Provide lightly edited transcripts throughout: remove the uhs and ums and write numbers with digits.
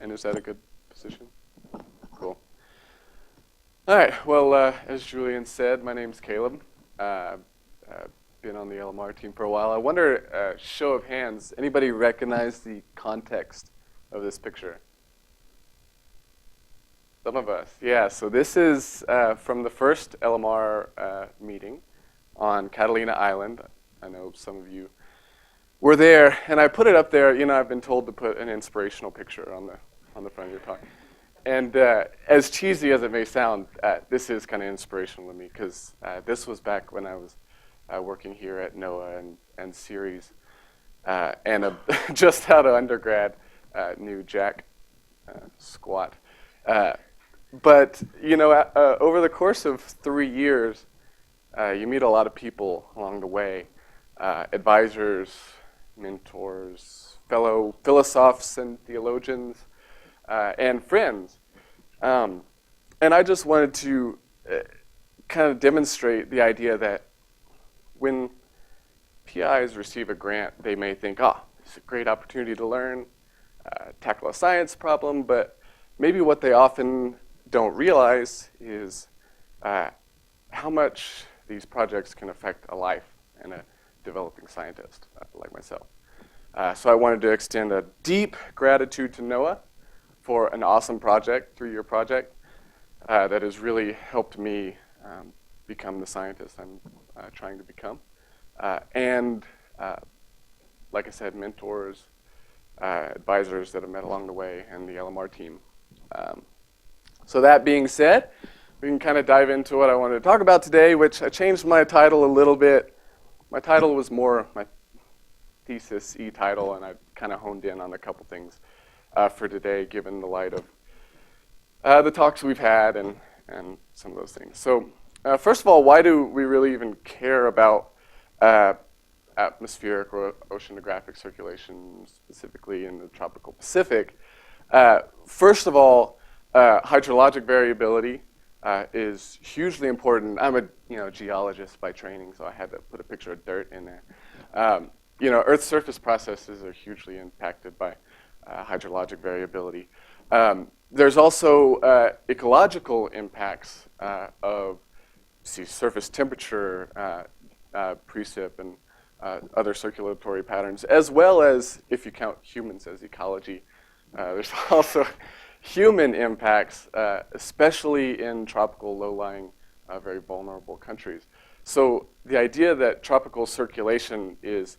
And is that a good position? Cool. All right. Well, as Julian said, my name's Caleb. Been on the LMR team for a while. I wonder, show of hands, anybody recognize the context of this picture? Some of us, yeah. So this is from the first LMR meeting on Catalina Island. I know some of you were there, and I put it up there. You know, I've been told to put an inspirational picture on the front of your talk. And as cheesy as it may sound, this is kind of inspirational to me because this was back when I was working here at NOAA and Ceres, and just out of undergrad, knew Jack squat. But you know, over the course of 3 years, you meet a lot of people along the way, advisors, mentors, fellow philosophers and theologians, and friends. And I just wanted to kind of demonstrate the idea that when PIs receive a grant, they may think, oh, it's a great opportunity to learn, tackle a science problem, but maybe what they often don't realize is how much these projects can affect a life and a developing scientist like myself. So I wanted to extend a deep gratitude to NOAA for an awesome project, 3-year project, that has really helped me become the scientist I'm trying to become. And like I said, mentors, advisors that I've met along the way, and the LMR team. So that being said, we can kind of dive into what I wanted to talk about today, which I changed my title a little bit. My title was more my thesis title, and I kind of honed in on a couple things for today, given the light of the talks we've had and some of those things. So first of all, why do we really even care about atmospheric or oceanographic circulation, specifically in the tropical Pacific? First of all, hydrologic variability is hugely important. I'm a geologist by training, so I had to put a picture of dirt in there. Earth's surface processes are hugely impacted by hydrologic variability. There's also ecological impacts of sea surface temperature, precip, and other circulatory patterns, as well as, if you count humans as ecology, there's also human impacts, especially in tropical, low-lying, very vulnerable countries. So the idea that tropical circulation is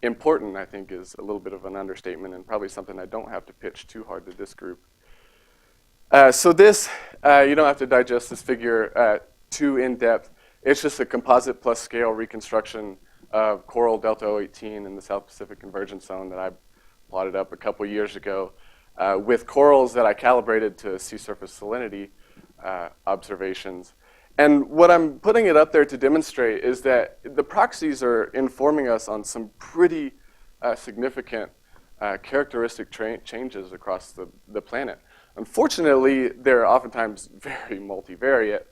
important, I think, is a little bit of an understatement and probably something I don't have to pitch too hard to this group. So this, you don't have to digest this figure too in-depth. It's just a composite plus scale reconstruction of coral Delta 018 in the South Pacific Convergence Zone that I plotted up a couple years ago with corals that I calibrated to sea surface salinity observations. And what I'm putting it up there to demonstrate is that the proxies are informing us on some pretty significant characteristic changes across the planet. Unfortunately, they're oftentimes very multivariate.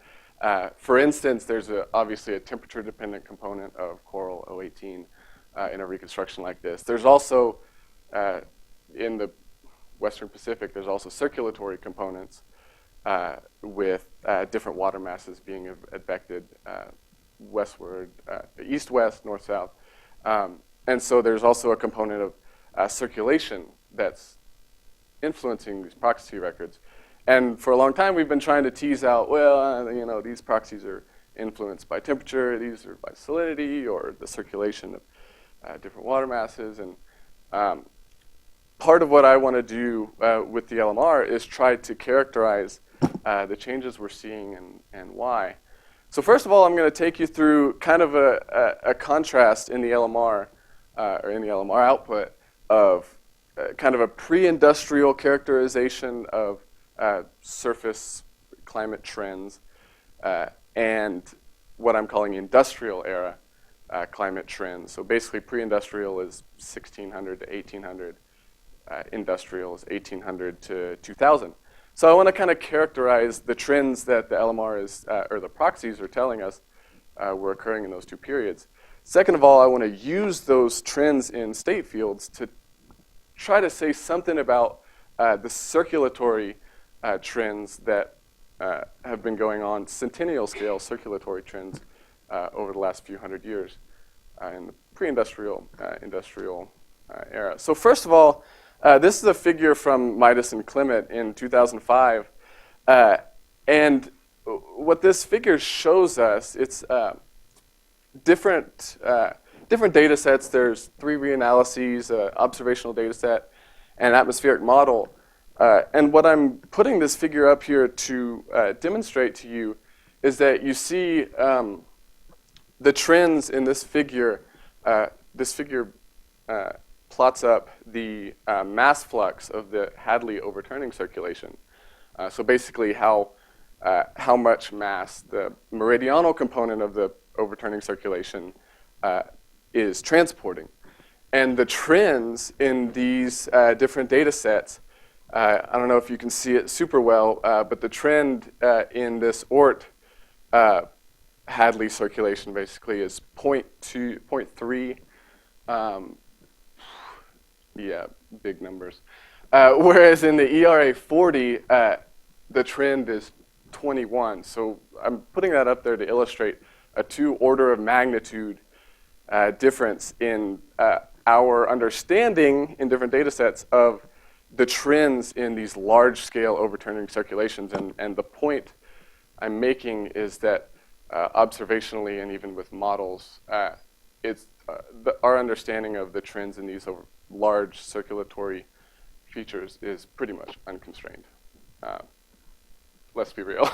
For instance, there's obviously a temperature-dependent component of coral 018 in a reconstruction like this. There's also, in the Western Pacific, there's also circulatory components with different water masses being advected westward, east-west, north-south. And so there's also a component of circulation that's influencing these proxy records. And for a long time, we've been trying to tease out, well, these proxies are influenced by temperature, these are by salinity, or the circulation of different water masses. And part of what I want to do with the LMR is try to characterize the changes we're seeing and why. So first of all, I'm going to take you through kind of a contrast in the LMR, or in the LMR output, of kind of a pre-industrial characterization of surface climate trends and what I'm calling industrial era climate trends. So basically pre-industrial is 1600 to 1800, industrial is 1800 to 2000. So I want to kind of characterize the trends that the LMR is, or the proxies are telling us were occurring in those two periods. Second of all, I want to use those trends in state fields to try to say something about the circulatory trends that have been going on, centennial scale circulatory trends over the last few hundred years in the pre-industrial industrial era. So first of all, this is a figure from Midas and Clement in 2005. And what this figure shows us, it's different data sets. There's 3 reanalyses, observational data set, and atmospheric model. And what I'm putting this figure up here to demonstrate to you is that you see the trends in this figure. This figure plots up the mass flux of the Hadley overturning circulation. So basically how much mass the meridional component of the overturning circulation is transporting. And the trends in these different data sets, I don't know if you can see it super well, but the trend in this Oort Hadley circulation basically is 0.2, 0.3, yeah, big numbers. Whereas in the ERA 40, the trend is 21. So I'm putting that up there to illustrate a 2 order of magnitude difference in our understanding in different data sets of the trends in these large-scale overturning circulations. And the point I'm making is that observationally and even with models, our understanding of the trends in these large circulatory features is pretty much unconstrained. Let's be real.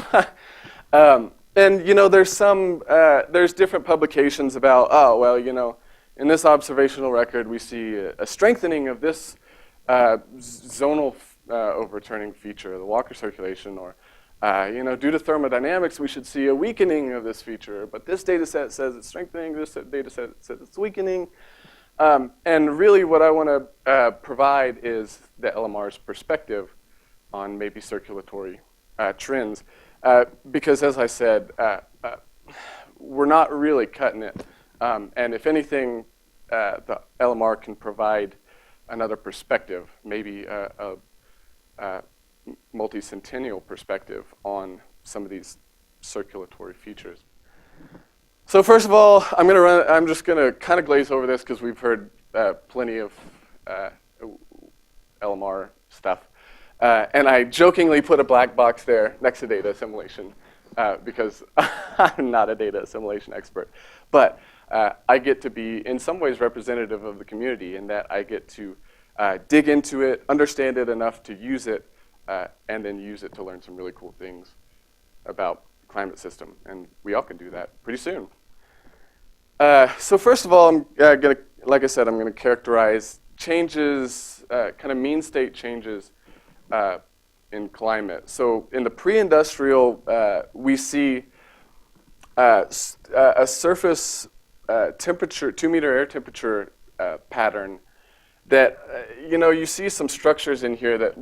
And you know, there's different publications about, oh, well, you know, in this observational record we see a strengthening of this zonal overturning feature, the Walker circulation, or you know, due to thermodynamics we should see a weakening of this feature, but this data set says it's strengthening, this data set says it's weakening. And really what I want to provide is the LMR's perspective on maybe circulatory trends. Because as I said, we're not really cutting it. And if anything, the LMR can provide another perspective, maybe a multi-centennial perspective on some of these circulatory features. So first of all, I'm just gonna kind of glaze over this because we've heard plenty of LMR stuff. And I jokingly put a black box there next to data assimilation because I'm not a data assimilation expert. But I get to be, in some ways, representative of the community in that I get to dig into it, understand it enough to use it, and then use it to learn some really cool things about the climate system. And we all can do that pretty soon. So first of all, I'm gonna, like I said, I'm gonna characterize changes, kind of mean state changes in climate. So in the pre-industrial, we see a surface temperature, 2-meter air temperature pattern that, you know, you see some structures in here that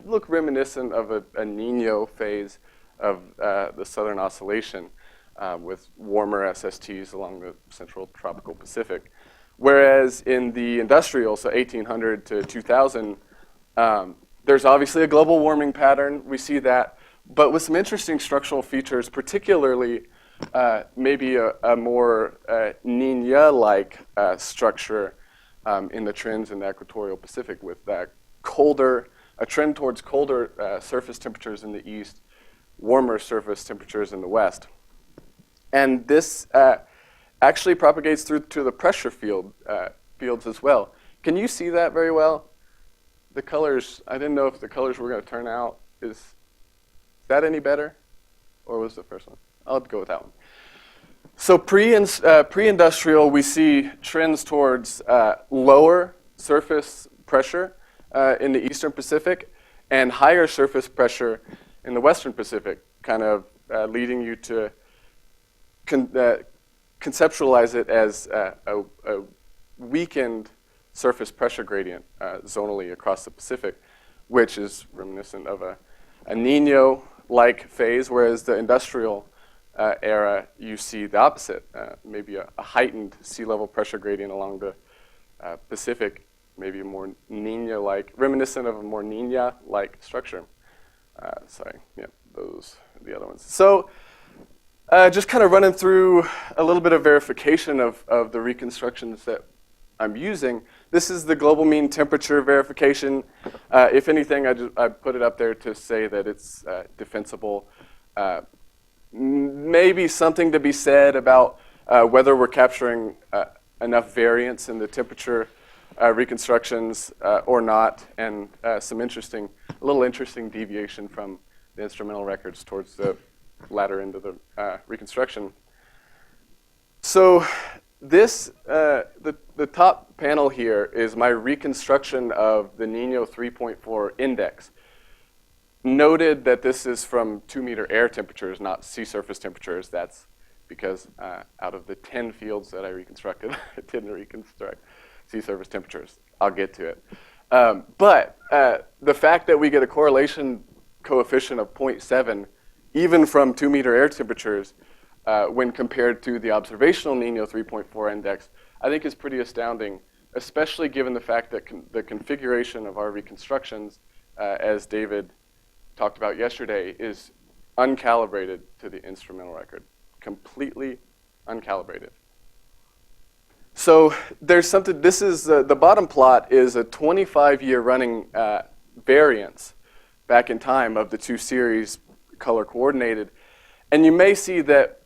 look reminiscent of a Niño phase of the Southern Oscillation with warmer SSTs along the central tropical Pacific. Whereas in the industrial, so 1800 to 2000, there's obviously a global warming pattern. We see that, but with some interesting structural features, particularly maybe a more Niña-like structure in the trends in the equatorial Pacific with a trend towards colder surface temperatures in the east, warmer surface temperatures in the west. And this actually propagates through to the pressure fields as well. Can you see that very well? The colors, I didn't know if the colors were going to turn out. Is that any better? Or was the first one? I'll go with that one. So pre-industrial, we see trends towards lower surface pressure in the eastern Pacific and higher surface pressure in the western Pacific, kind of leading you to conceptualize it as a weakened surface pressure gradient zonally across the Pacific, which is reminiscent of a Niño-like phase, whereas the industrial era, you see the opposite, maybe a heightened sea level pressure gradient along the Pacific maybe a more Nina-like, reminiscent of a more Nina-like structure. Sorry, yeah, those are the other ones. So just kind of running through a little bit of verification of the reconstructions that I'm using. This is the global mean temperature verification. If anything, I put it up there to say that it's defensible. Maybe something to be said about whether we're capturing enough variance in the temperature reconstructions or not, and a little interesting deviation from the instrumental records towards the latter end of the reconstruction. So this, the top panel here is my reconstruction of the Niño 3.4 index. Noted that this is from 2-meter air temperatures, not sea surface temperatures. That's because out of the 10 fields that I reconstructed, I didn't reconstruct sea surface temperatures. I'll get to it. But the fact that we get a correlation coefficient of 0.7, even from 2-meter air temperatures, when compared to the observational Niño 3.4 index, I think is pretty astounding, especially given the fact that the configuration of our reconstructions, as David talked about yesterday, is uncalibrated to the instrumental record, completely uncalibrated. So there's something, this is, the bottom plot is a 25-year running variance back in time of the two series color coordinated. And you may see that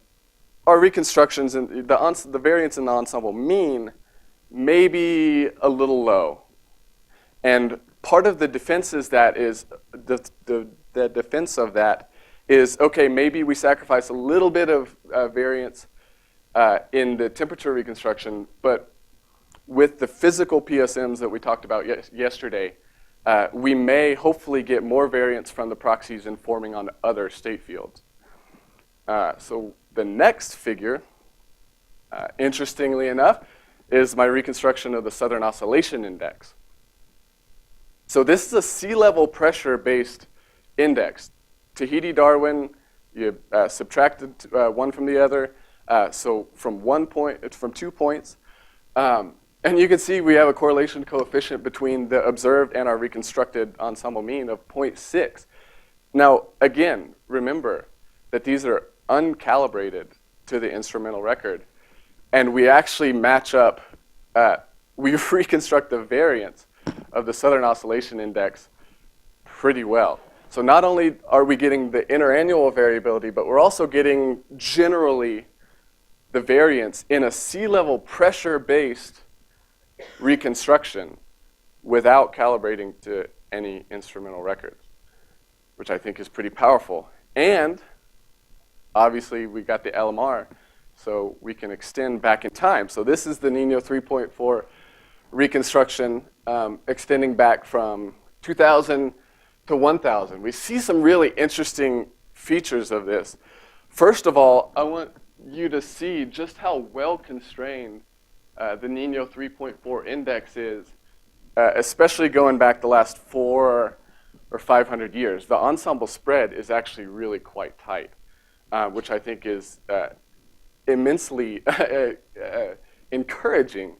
our reconstructions and the variance in the ensemble mean may be a little low. And part of the defense is that is, the defense of that is, okay, maybe we sacrifice a little bit of variance in the temperature reconstruction, but with the physical PSMs that we talked about yesterday, we may hopefully get more variance from the proxies informing on other state fields. So the next figure, interestingly enough, is my reconstruction of the Southern Oscillation Index. So this is a sea level pressure-based index. Tahiti, Darwin, you subtracted one from the other. So from 2 points. And you can see we have a correlation coefficient between the observed and our reconstructed ensemble mean of 0.6. Now, again, remember that these are uncalibrated to the instrumental record. And we actually match up, we reconstruct the variance of the Southern Oscillation Index pretty well. So not only are we getting the interannual variability, but we're also getting generally the variance in a sea level pressure-based reconstruction without calibrating to any instrumental records, which I think is pretty powerful. And obviously we got the LMR, so we can extend back in time. So this is the Niño 3.4 reconstruction extending back from 2000 to 1000. We see some really interesting features of this. First of all, I want you to see just how well constrained the Niño 3.4 index is, especially going back the last 400 or 500 years. The ensemble spread is actually really quite tight, which I think is immensely encouraging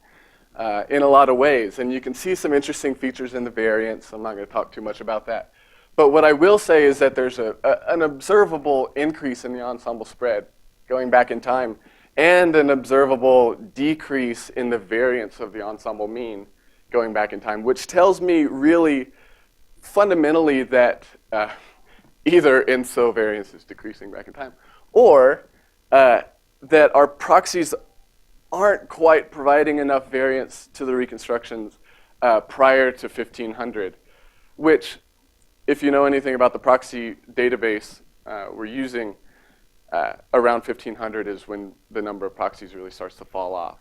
in a lot of ways. And you can see some interesting features in the variance. I'm not going to talk too much about that. But what I will say is that there's an observable increase in the ensemble spread going back in time, and an observable decrease in the variance of the ensemble mean going back in time, which tells me really fundamentally that either INSO variance is decreasing back in time, or that our proxies aren't quite providing enough variance to the reconstructions prior to 1500, which, if you know anything about the proxy database we're using, around 1500 is when the number of proxies really starts to fall off.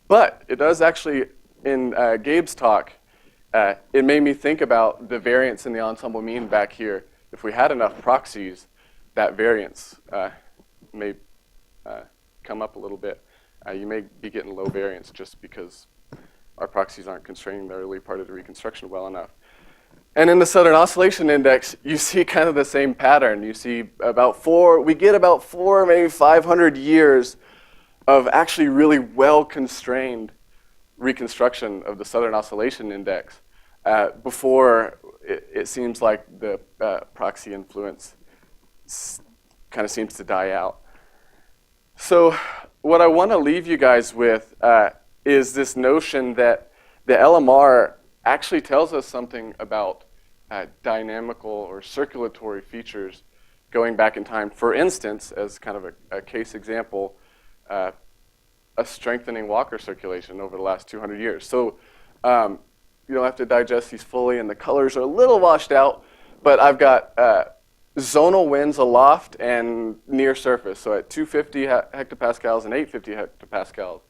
But it does actually, in Gabe's talk, it made me think about the variance in the ensemble mean back here. If we had enough proxies, that variance may come up a little bit. You may be getting low variance just because our proxies aren't constraining the early part of the reconstruction well enough. And in the Southern Oscillation Index, you see kind of the same pattern. You see we get about 400, maybe 500 years of actually really well-constrained reconstruction of the Southern Oscillation Index before it seems like the proxy influence kind of seems to die out. So what I want to leave you guys with is this notion that the LMR actually tells us something about dynamical or circulatory features going back in time. For instance, as kind of a case example, a strengthening Walker circulation over the last 200 years. So you don't have to digest these fully, and the colors are a little washed out, but I've got zonal winds aloft and near surface, so at 250 hectopascals and 850 hectopascals.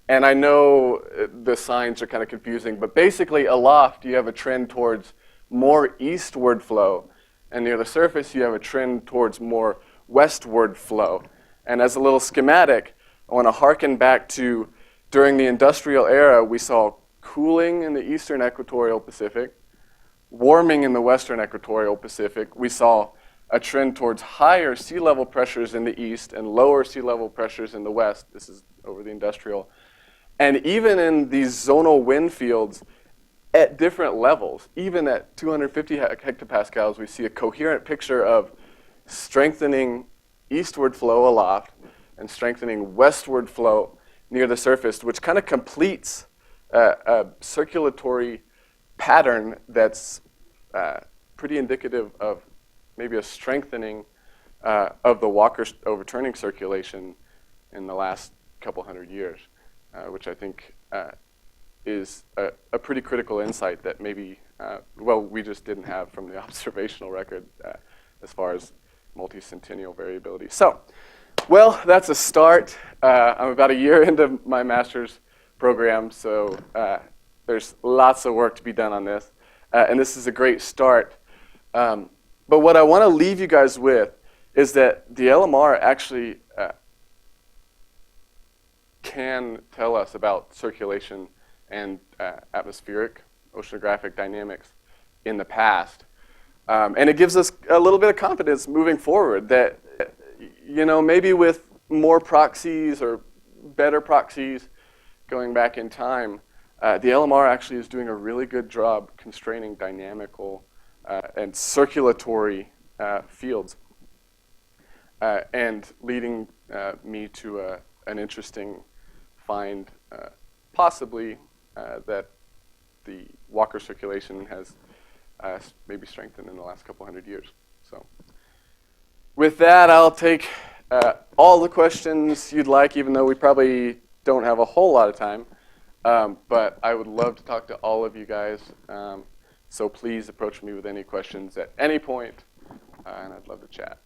And I know the signs are kind of confusing, but basically aloft you have a trend towards more eastward flow, and near the surface you have a trend towards more westward flow. And as a little schematic, I want to harken back to during the industrial era, we saw cooling in the eastern equatorial Pacific, warming in the western equatorial Pacific. We saw a trend towards higher sea level pressures in the east and lower sea level pressures in the west. This is over the industrial. And even in these zonal wind fields at different levels, even at 250 hectopascals, we see a coherent picture of strengthening eastward flow aloft and strengthening westward flow near the surface, which kind of completes a circulatory pattern that's pretty indicative of maybe a strengthening of the Walker overturning circulation in the last couple hundred years, which I think is a pretty critical insight that maybe, well, we just didn't have from the observational record as far as multi-centennial variability. So, well, that's a start. I'm about a year into my master's program, so there's lots of work to be done on this. And this is a great start. But what I want to leave you guys with is that the LMR actually can tell us about circulation and atmospheric oceanographic dynamics in the past. And it gives us a little bit of confidence moving forward that, you know, maybe with more proxies or better proxies going back in time, the LMR actually is doing a really good job constraining dynamical and circulatory fields and leading me to an interesting find, possibly that the Walker circulation has maybe strengthened in the last couple hundred years. So with that, I'll take all the questions you'd like, even though we probably don't have a whole lot of time. But I would love to talk to all of you guys. So please approach me with any questions at any point, and I'd love to chat.